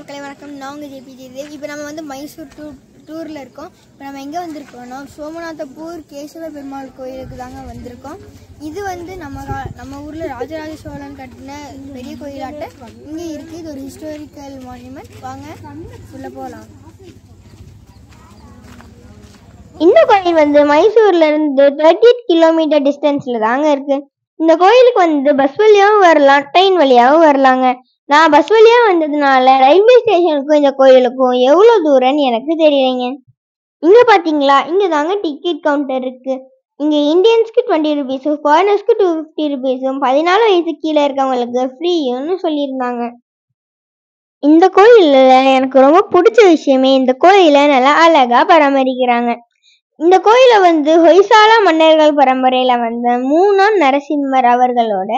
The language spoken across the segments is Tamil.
மக்களை வணக்கம். நான் உங்கள் ஜேபிஜி தேவ். இப்போ நம்ம வந்து மைசூர் டூரில் இருக்கோம். இப்போ நம்ம எங்கே வந்திருக்கோம்னா சோமநாதபூர் கேசவ பெருமாள் கோயிலுக்கு தாங்க வந்திருக்கோம். இது வந்து நம்ம ஊரில் ராஜராஜ சோழன் கட்டின பெரிய கோயிலாட்ட இங்கே இருக்குது. இது ஒரு ஹிஸ்டாரிக்கல் மான்யூமெண்ட். வாங்க உள்ளே போகலாம். இந்த கோயில் வந்து மைசூர்ல இருந்து 38 கிலோமீட்டர் டிஸ்டன்ஸ்ல தாங்க இருக்கு. இந்த கோயிலுக்கு வந்து பஸ் வழியாகவும் வரலாம், ட்ரெயின் வழியாகவும் வரலாங்க. நான் பஸ் வழியா வந்ததுனால ரயில்வே ஸ்டேஷனுக்கும் இந்த கோயிலுக்கும் எவ்வளவு தூரம்னு எனக்கு தெரியலைங்க. இங்க பாத்தீங்களா, இங்க தாங்க டிக்கெட் கவுண்டர் இருக்கு. இங்க இந்தியன்ஸ்க்கு 20 ருபீஸும் ஃபாரினர்ஸ்க்கு 250 ருபீஸும் 14 வயசு கீழே இருக்கவங்களுக்கு ஃப்ரீன்னு சொல்லியிருந்தாங்க. இந்த கோயில்ல எனக்கு ரொம்ப பிடிச்ச விஷயமே இந்த கோயிலை நல்லா அழகா பராமரிக்கிறாங்க. இந்த கோயிலை வந்து ஹொய்சாலா மன்னர்கள் பரம்பரையில வந்த 3ஆம் நரசிம்மர் அவர்களோட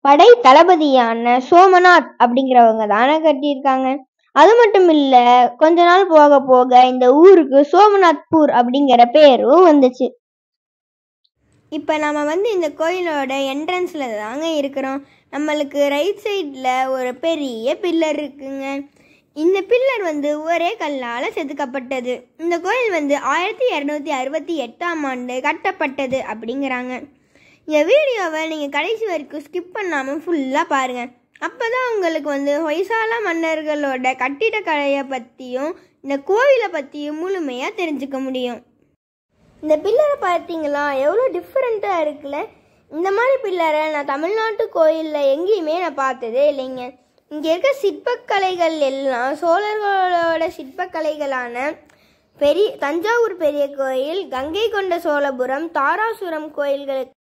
படை தளபதியான சோமநாத் அப்படிங்கிறவங்க தானே கட்டியிருக்காங்க. அது மட்டும் இல்ல, கொஞ்ச நாள் போக போக இந்த ஊருக்கு சோமநாத்பூர் அப்படிங்கிற பேரும் வந்துச்சு. இப்போ நம்ம வந்து இந்த கோயிலோட என்ட்ரன்ஸில் தாங்க இருக்கிறோம். நம்மளுக்கு ரைட் சைடில் ஒரு பெரிய பில்லர் இருக்குங்க. இந்த பில்லர் வந்து ஒரே கல்லால் செதுக்கப்பட்டது. இந்த கோயில் வந்து 1268ஆம் ஆண்டு கட்டப்பட்டது அப்படிங்கிறாங்க. இந்த வீடியோவை நீங்கள் கடைசி வரைக்கும் ஸ்கிப் பண்ணாமல் ஃபுல்லாக பாருங்கள். அப்போ தான் உங்களுக்கு வந்து ஹொய்சாலா மன்னர்களோட கட்டிடக்கலையை பற்றியும் இந்த கோயிலை பற்றியும் முழுமையாக தெரிஞ்சுக்க முடியும். இந்த பில்லரை பார்த்தீங்களா, எவ்வளோ டிஃப்ரெண்ட்டாக இருக்குல்ல. இந்த மாதிரி பில்லரை நான் தமிழ்நாட்டு கோயிலில் எங்கேயுமே நான் பார்த்ததே இல்லைங்க. இங்கே இருக்க சிற்பக்கலைகள் எல்லாம் சோழர்களோட சிற்பக்கலைகளான தஞ்சாவூர் பெரிய கோயில், கங்கை கொண்ட சோழபுரம், தாராசுரம் கோயில்களுக்கு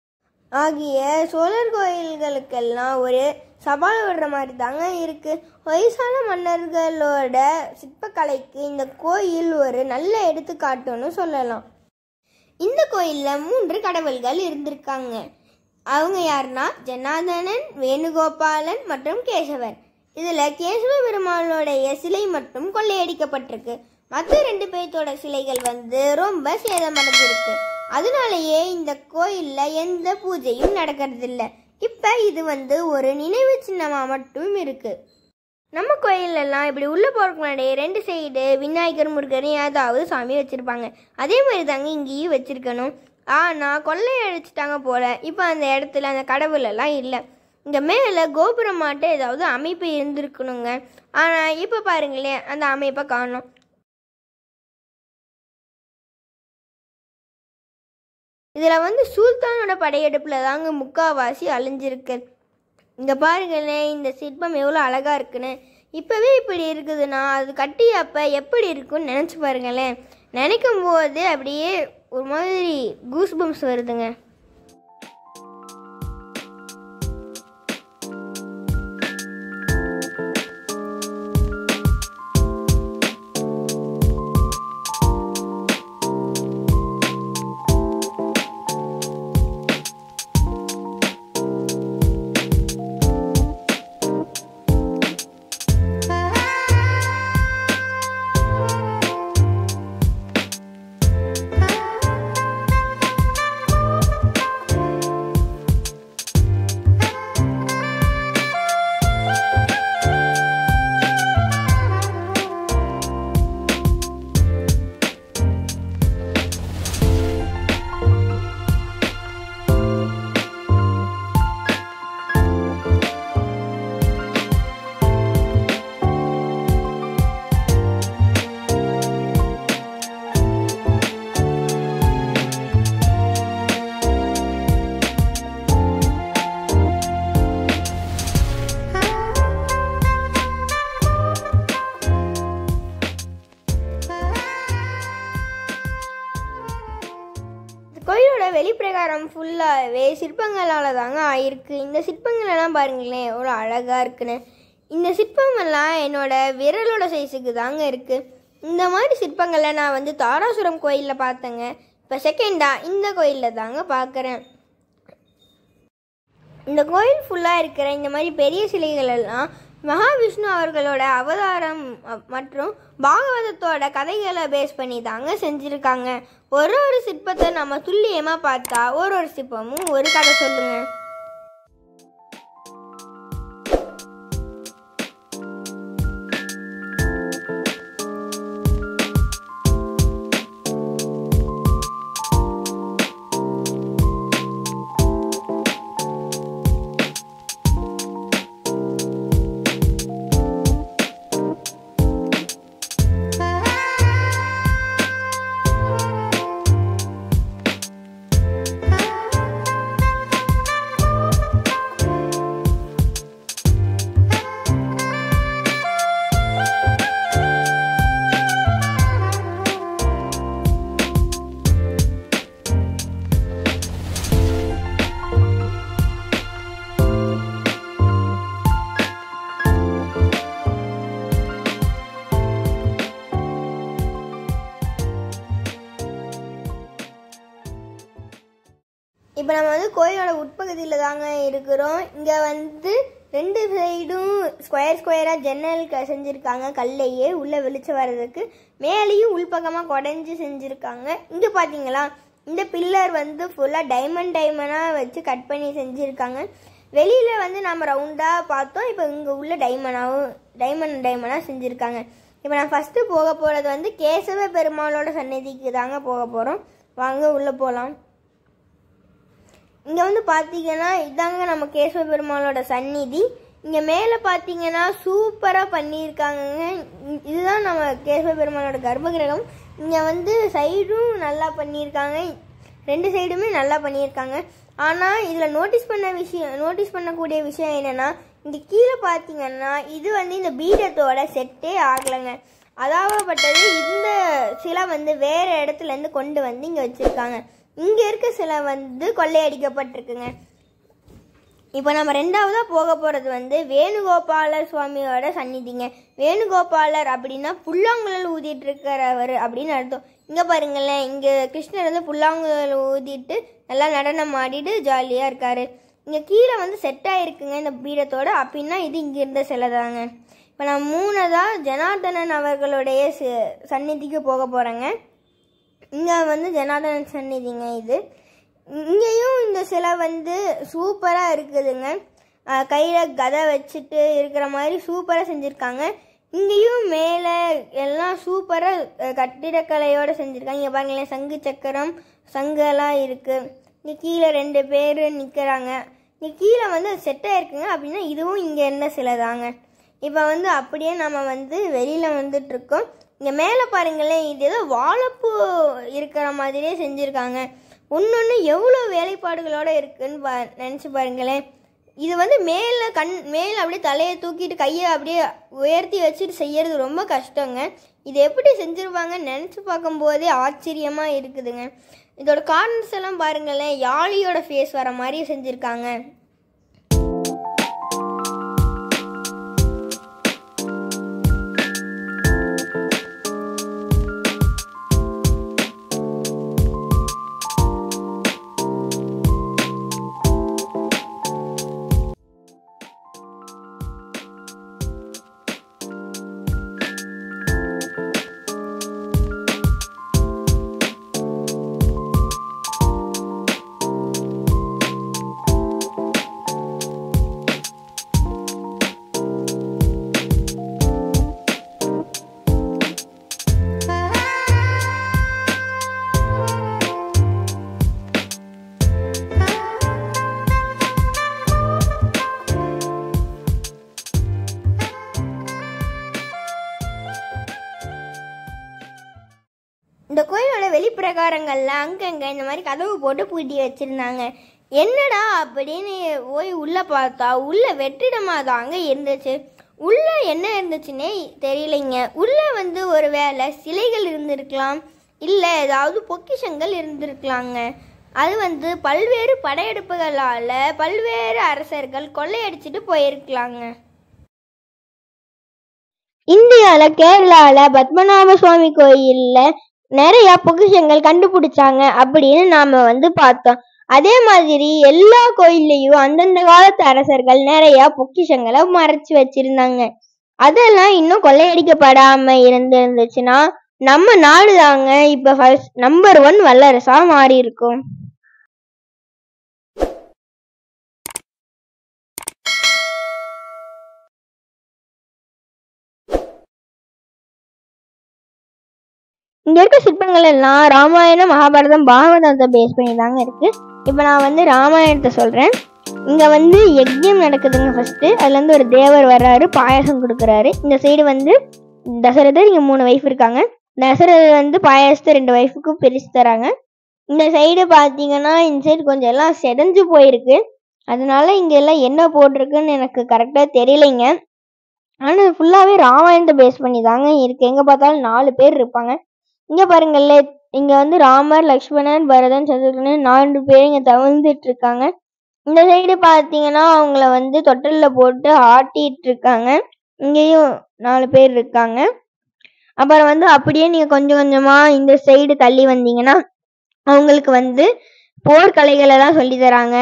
ஆகிய சோழர் கோயில்களுக்கெல்லாம் ஒரு சவால் விடுற மாதிரி தாங்க இருக்குது. ஹொய்சால மன்னர்களோட சிற்பக்கலைக்கு இந்த கோயில் ஒரு நல்ல எடுத்துக்காட்டுன்னு சொல்லலாம். இந்த கோயிலில் 3 கடவுள்கள் இருந்திருக்காங்க. அவங்க யாருன்னா ஜனார்தனன், வேணுகோபாலன் மற்றும் கேசவர். இதில் கேசவ பெருமாளோடைய சிலை மட்டும் கொள்ளையடிக்கப்பட்டிருக்கு. மற்ற 2 பேர்த்தோட சிலைகள் வந்து ரொம்ப சேதமடைஞ்சிருக்கு. அதனாலேயே இந்த கோயிலில் எந்த பூஜையும் நடக்கிறதில்ல. இப்போ இது வந்து ஒரு நினைவு சின்னமாக மட்டும் இருக்குது. நம்ம கோயிலெல்லாம் இப்படி உள்ளே போகிறதுக்கு முன்னாடி 2 சைடு விநாயகர், முருகர் ஏதாவது சாமி வச்சுருப்பாங்க. அதே மாதிரி தாங்க இங்கேயும் வச்சுருக்கணும். ஆனால் கொள்ளையடிச்சிட்டாங்க போல். இப்போ அந்த இடத்துல அந்த கடவுளெல்லாம் இல்லை. இங்கே மேலே கோபுரமாட்ட ஏதாவது அமைப்பு இருந்திருக்கணுங்க. ஆனால் இப்போ பாருங்களேன், அந்த அமைப்பை காணோம். இதில் வந்து சுல்தானோட படையெடுப்பில் தாங்க முக்காவாசி அழிஞ்சிருக்கு. இங்கே பாருங்களேன், இந்த சிற்பம் எவ்வளோ அழகாக இருக்குன்னு. இப்போவே இப்படி இருக்குதுன்னா அது கட்டி அப்போ எப்படி இருக்குன்னு நினச்சி பாருங்களேன். நினைக்கும் போது அப்படியே ஒரு மாதிரி கூஸ்பம்ஸ் வருதுங்க. கோயிலோட வெளிப்பிரகாரம் ஃபுல்லாகவே சிற்பங்களால் தாங்க ஆயிருக்கு. இந்த சிற்பங்களெல்லாம் பாருங்களேன் எவ்வளோ அழகாக இருக்குன்னு. இந்த சிற்பமெல்லாம் என்னோட விரலோட சைஸுக்கு தாங்க இருக்குது. இந்த மாதிரி சிற்பங்களை நான் வந்து தாராசுரம் கோயிலில் பார்த்தேங்க. இப்போ செகண்டாக இந்த கோயிலில் தாங்க பார்க்குறேன். இந்த கோயில் ஃபுல்லாக இருக்கிற இந்த மாதிரி பெரிய சிலைகள் எல்லாம் மகாவிஷ்ணு அவர்களோட அவதாரம் மற்றும் பாகவதத்தோட கதைகளை பேஸ் பண்ணி தாங்க செஞ்சுருக்காங்க. ஒரு சிற்பத்தை நம்ம துல்லியமாக பார்த்தா ஒரு சிற்பமும் ஒரு கதை சொல்லுங்க. இப்போ நம்ம வந்து கோயிலோட உட்பகுதியில் தாங்க இருக்கிறோம். இங்கே வந்து 2 சைடும் ஸ்கொயராக ஜன்னல் செஞ்சுருக்காங்க. கல்லையே உள்ளே வெளிச்சம் வர்றதுக்கு மேலேயும் உள்பக்கமாக குடஞ்சி செஞ்சுருக்காங்க. இங்கே பார்த்தீங்களா, இந்த பில்லர் வந்து ஃபுல்லாக டைமண்டாக வச்சு கட் பண்ணி செஞ்சுருக்காங்க. வெளியில் வந்து நம்ம ரவுண்டாக பார்த்தோம். இப்போ இங்கே உள்ள டைமண்டாக செஞ்சுருக்காங்க. இப்போ நான் ஃபஸ்ட்டு போக போகிறது வந்து கேசவ பெருமாளோட சன்னதிக்கு தாங்க போக போகிறோம். வாங்க உள்ளே போகலாம். இங்கே வந்து பார்த்தீங்கன்னா இதாங்க நம்ம கேசவ பெருமாளோட சந்நிதி. இங்கே மேலே பார்த்தீங்கன்னா சூப்பராக பண்ணியிருக்காங்கங்க. இதுதான் நம்ம கேசவ பெருமாளோட கர்ப்பகிரகம். இங்கே வந்து சைடும் நல்லா பண்ணியிருக்காங்க, 2 சைடுமே நல்லா பண்ணியிருக்காங்க. ஆனால் இதில் நோட்டீஸ் பண்ணக்கூடிய விஷயம் என்னென்னா, இங்கே கீழே பார்த்தீங்கன்னா இது வந்து இந்த பீடத்தோட செட்டே ஆகலைங்க. அதாவப்பட்டது இந்த சிலை வந்து வேறு இடத்துலேருந்து கொண்டு வந்து இங்கே வச்சுருக்காங்க. இங்கே இருக்க சிலை வந்து கொள்ளையடிக்கப்பட்டிருக்குங்க. இப்போ நம்ம 2வதாக போக போகிறது வந்து வேணுகோபாலர் சுவாமியோட சந்நிதிங்க. வேணுகோபாலர் அப்படின்னா புல்லாங்குழல் ஊதிட்டு இருக்கிறவர் அப்படின்னு அர்த்தம். இங்கே பாருங்களேன், இங்கே கிருஷ்ணர் வந்து புல்லாங்குழல் ஊதிட்டு நல்லா நடனம் ஆடிட்டு ஜாலியாக இருக்காரு. இங்கே கீழே வந்து செட்டாக இருக்குங்க இந்த பீடத்தோட. அப்படின்னா இது இங்கே இருந்த சிலை தாங்க. இப்போ நான் 3வதாக ஜனார்தனன் அவர்களுடைய சந்நிதிக்கு போக போகிறேங்க. இங்கே வந்து ஜனார்தனன் சந்நிதிங்க இது. இங்கேயும் இந்த சிலை வந்து சூப்பராக இருக்குதுங்க. கையில் கதை வச்சுட்டு இருக்கிற மாதிரி சூப்பராக செஞ்சுருக்காங்க. இங்கேயும் மேலே எல்லாம் சூப்பராக கட்டிடக்கலையோடு செஞ்சுருக்காங்க. இங்கே பாருங்களேன், சங்கு சக்கரம் சங்கெல்லாம் இருக்குது. இங்கே கீழே 2 பேர் நிற்கிறாங்க. இங்கே கீழே வந்து செட்டாக இருக்குங்க. அப்படின்னா இதுவும் இங்கே இருந்த சிலை தாங்க. இப்போ வந்து அப்படியே நம்ம வந்து வெளியில் வந்துட்டுருக்கோம். இங்கே மேலே பாருங்களேன், இது ஏதோ வாழைப்பூ இருக்கிற மாதிரியே செஞ்சுருக்காங்க. ஒன்று எவ்வளோ வேலைப்பாடுகளோடு இருக்குதுன்னு நினச்சி பாருங்களேன். இது வந்து மேலே அப்படியே தலையை தூக்கிட்டு கையை அப்படியே உயர்த்தி வச்சுட்டு செய்யறது ரொம்ப கஷ்டங்க. இது எப்படி செஞ்சுருவாங்கன்னு நினச்சி பார்க்கும்போதே ஆச்சரியமாக இருக்குதுங்க. இதோட கார்னர்ஸ் எல்லாம் பாருங்களேன், யாழியோட ஃபேஸ் வர மாதிரி செஞ்சுருக்காங்க. இந்த கோயிலோட வெளிப்பிரகாரங்கள்ல அங்கங்கே இந்த மாதிரி கதவு போட்டு பூட்டி வச்சுருந்தாங்க. என்னடா அப்படின்னு போய் உள்ளே பார்த்தா உள்ளே வெற்றிடமாக தாங்க இருந்துச்சு. உள்ளே என்ன இருந்துச்சுன்னே தெரியலைங்க. உள்ளே வந்து ஒரு வேளை சிலைகள் இருந்திருக்கலாம், இல்லை ஏதாவது பொக்கிஷங்கள் இருந்திருக்கலாங்க. அது வந்து பல்வேறு படையெடுப்புகளால் பல்வேறு அரசர்கள் கொள்ளையடிச்சிட்டு போயிருக்கலாங்க. இந்தியாவில் கேரளாவில் பத்மநாப சுவாமி கோயிலில் நிறைய பொக்கிஷங்கள் கண்டுபிடிச்சாங்க அப்படின்னு நாம வந்து பார்த்தோம். அதே மாதிரி எல்லா கோயில்லையும் அந்தந்த காலத்து அரசர்கள் நிறைய பொக்கிஷங்களை மறைச்சு வச்சிருந்தாங்க. அதெல்லாம் இன்னும் கொள்ளையடிக்கப்படாம இருந்துச்சுன்னா நம்ம நாடு தாங்க இப்ப நம்பர் 1 வல்லரசா மாறி இருக்கும். இங்க இருக்க சிற்பங்கள் எல்லாம் ராமாயணம், மகாபாரதம், பாகவதத்தை பேஸ் பண்ணி தாங்க இருக்கு. இப்ப நான் வந்து ராமாயணத்தை சொல்றேன். இங்க வந்து யஜ்யம் நடக்குதுங்க. ஃபர்ஸ்ட் அதுல இருந்து ஒரு தேவர் வர்றாரு, பாயாசம் கொடுக்குறாரு. இந்த சைடு வந்து தசரதர், இங்க 3 வைஃப் இருக்காங்க. தசரதர் வந்து பாயாசத்தை 2 வைஃபுக்கும் பிரிச்சு தராங்க. இந்த சைடு பாத்தீங்கன்னா இந்த சைடு கொஞ்சம் எல்லாம் செதஞ்சு போயிருக்கு. அதனால இங்க எல்லாம் என்ன போட்டிருக்குன்னு எனக்கு கரெக்டா தெரியலைங்க. ஆனா ஃபுல்லாவே ராமாயணத்தை பேஸ் பண்ணி தாங்க இருக்கு. எங்க பார்த்தாலும் 4 பேர் இருப்பாங்க. இங்க பாருங்கள்ல, இங்க வந்து ராமர், லக்ஷ்மணன், பரதன், சத்ருகன் 4 பேர் இங்க தவழ்ந்துட்டு இருக்காங்க. இந்த சைடு பாத்தீங்கன்னா அவங்கள வந்து தொட்டில்ல போட்டு ஆட்டிட்டு இருக்காங்க. இங்கேயும் 4 பேர் இருக்காங்க. அப்புறம் வந்து அப்படியே நீங்க கொஞ்சம் கொஞ்சமா இந்த சைடு தள்ளி வந்தீங்கன்னா அவங்களுக்கு வந்து போர்க்கலைகளை தான் சொல்லி தராங்க.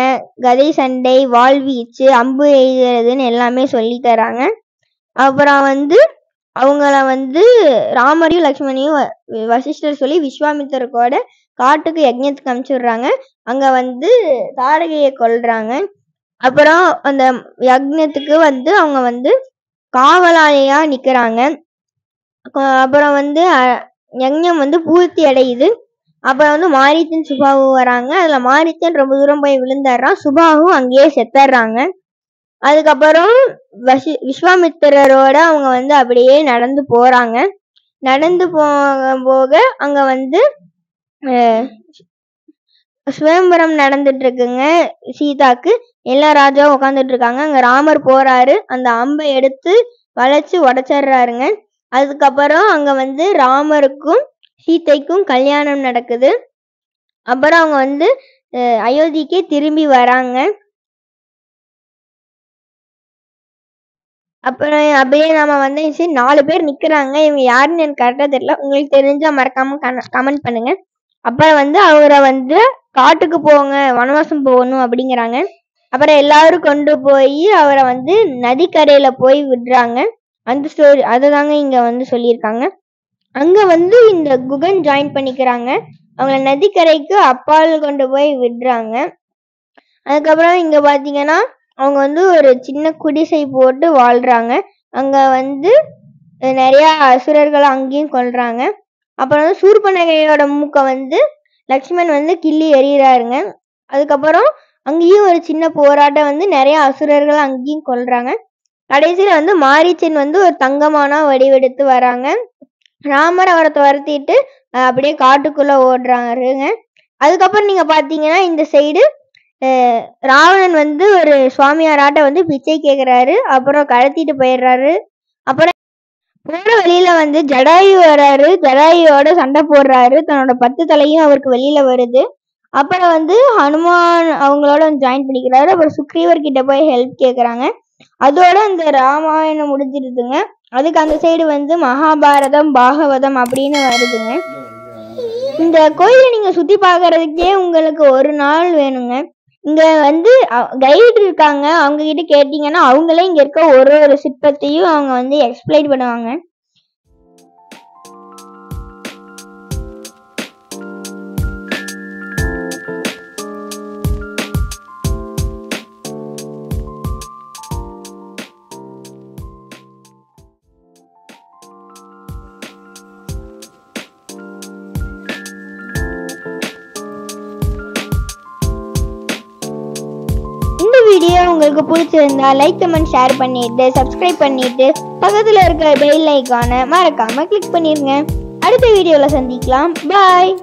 கதை சண்டை, வாழ்வீச்சு, அம்பு எய்கிறதுன்னு எல்லாமே சொல்லி தராங்க. அப்புறம் வந்து அவங்கள வந்து ராமரையும் லக்ஷ்மணையும் வசிஷ்டர் சொல்லி விஸ்வாமித்திரர் கூட காட்டுக்கு யஜ்ஞத்துக்கு அனுப்பிச்சுடுறாங்க. அங்க வந்து தாடகையை கொல்றாங்க. அப்புறம் அந்த யஜ்ஞத்துக்கு வந்து அவங்க வந்து காவலாளியா நிக்கிறாங்க. அப்புறம் வந்து யஜ்ஞம் வந்து பூர்த்தி அடையுது. அப்புறம் வந்து மாரீச்சன் சுபாவு வராங்க. அதுல மாரீச்சன் ரொம்ப தூரம் போய் விழுந்துடுறான். சுபாவும் அங்கேயே செத்துடுறாங்க. அதுக்கப்புறம் விஸ்வாமித்திரரோட அவங்க வந்து அப்படியே நடந்து போறாங்க. நடந்து போக அங்க வந்து சுயம்பரம் நடந்துட்டு இருக்குங்க. சீதாக்கு எல்லா ராஜாவும் உட்காந்துட்டு இருக்காங்க. அங்க ராமர் போறாரு. அந்த அம்பை எடுத்து வளைச்சு உடைச்சிடுறாருங்க. அதுக்கப்புறம் அங்க வந்து ராமருக்கும் சீதைக்கும் கல்யாணம் நடக்குது. அப்புறம் அவங்க வந்து அயோத்திக்கே திரும்பி வராங்க. அப்புறம் அப்படியே நாம வந்து 4 பேர் நிக்கிறாங்க. இவங்க யாருன்னு எனக்கு கரெக்டா தெரியல. உங்களுக்கு தெரிஞ்சா மறக்காம கமெண்ட் பண்ணுங்க. அப்புறம் வந்து அவரை வந்து காட்டுக்கு போங்க, வனவாசம் போகணும் அப்படிங்கிறாங்க. அப்புறம் எல்லாரும் கொண்டு போய் அவரை வந்து நதிக்கரையில போய் விடுறாங்க. அந்த ஸ்டோரி அதை தாங்க இங்க வந்து சொல்லியிருக்காங்க. அங்க வந்து இந்த குகன் ஜாயின் பண்ணிக்கிறாங்க. அவங்கள நதிக்கரைக்கு அப்பால் கொண்டு போய் விடுறாங்க. அதுக்கப்புறம் இங்க பாத்தீங்கன்னா அவங்க வந்து ஒரு சின்ன குடிசை போட்டு வாழ்றாங்க. அங்க வந்து நிறைய அசுரர்கள் அங்கேயும் கொல்றாங்க. அப்புறம் வந்து சூர்பனகையோட மூக்க வந்து லக்ஷ்மண் வந்து கிள்ளி எறிகிறாருங்க. அதுக்கப்புறம் அங்கேயும் ஒரு சின்ன போராட்டம் வந்து நிறைய அசுரர்கள் அங்கேயும் கொல்றாங்க. கடைசியில வந்து மாரீச்சன் வந்து ஒரு தங்கமானா வடிவெடுத்து வராங்க. ராமர் அவரை துரத்திட்டு அப்படியே காட்டுக்குள்ள ஓடுறாருங்க. அதுக்கப்புறம் நீங்க பாத்தீங்கன்னா இந்த சைடு ராவணன் வந்து ஒரு சுவாமியாராட்ட வந்து பிச்சை கேட்கிறாரு. அப்புறம் கடத்திட்டு போயிடுறாரு. அப்புறம் போற வழியில வந்து ஜடாயு வர்றாரு. ஜடாயுவோட சண்டை போடுறாரு. தன்னோட 10 தலையும் அவருக்கு வெளியில வருது. அப்புறம் வந்து ஹனுமான் அவங்களோட ஜாயின் பண்ணிக்கிறாரு. அப்புறம் சுக்ரீவர் கிட்ட போய் ஹெல்ப் கேட்குறாங்க. அதோட இந்த ராமாயணம் முடிஞ்சிருதுங்க. அதுக்கு அந்த சைடு வந்து மகாபாரதம், பாகவதம் அப்படின்னு வருதுங்க. இந்த கோயிலை நீங்க சுத்தி பார்க்கறதுக்கே உங்களுக்கு ஒரு நாள் வேணுங்க. இங்க வந்து கைடு இருக்காங்க. அவங்க கிட்ட கேட்டீங்கன்னா அவங்களே இங்க இருக்க ஒரு சிற்பத்தையும் அவங்க வந்து எக்ஸ்பிளைன் பண்ணுவாங்க. வீடியோ உங்களுக்கு பிடிச்சிருந்தா லைக், கமெண்ட், ஷேர் பண்ணிட்டு சப்ஸ்கிரைப் பண்ணிட்டு பக்கத்துல இருக்க பெல் ஐகானை மறக்காம கிளிக் பண்ணிருங்க. அடுத்த வீடியோல சந்திக்கலாம். பாய்.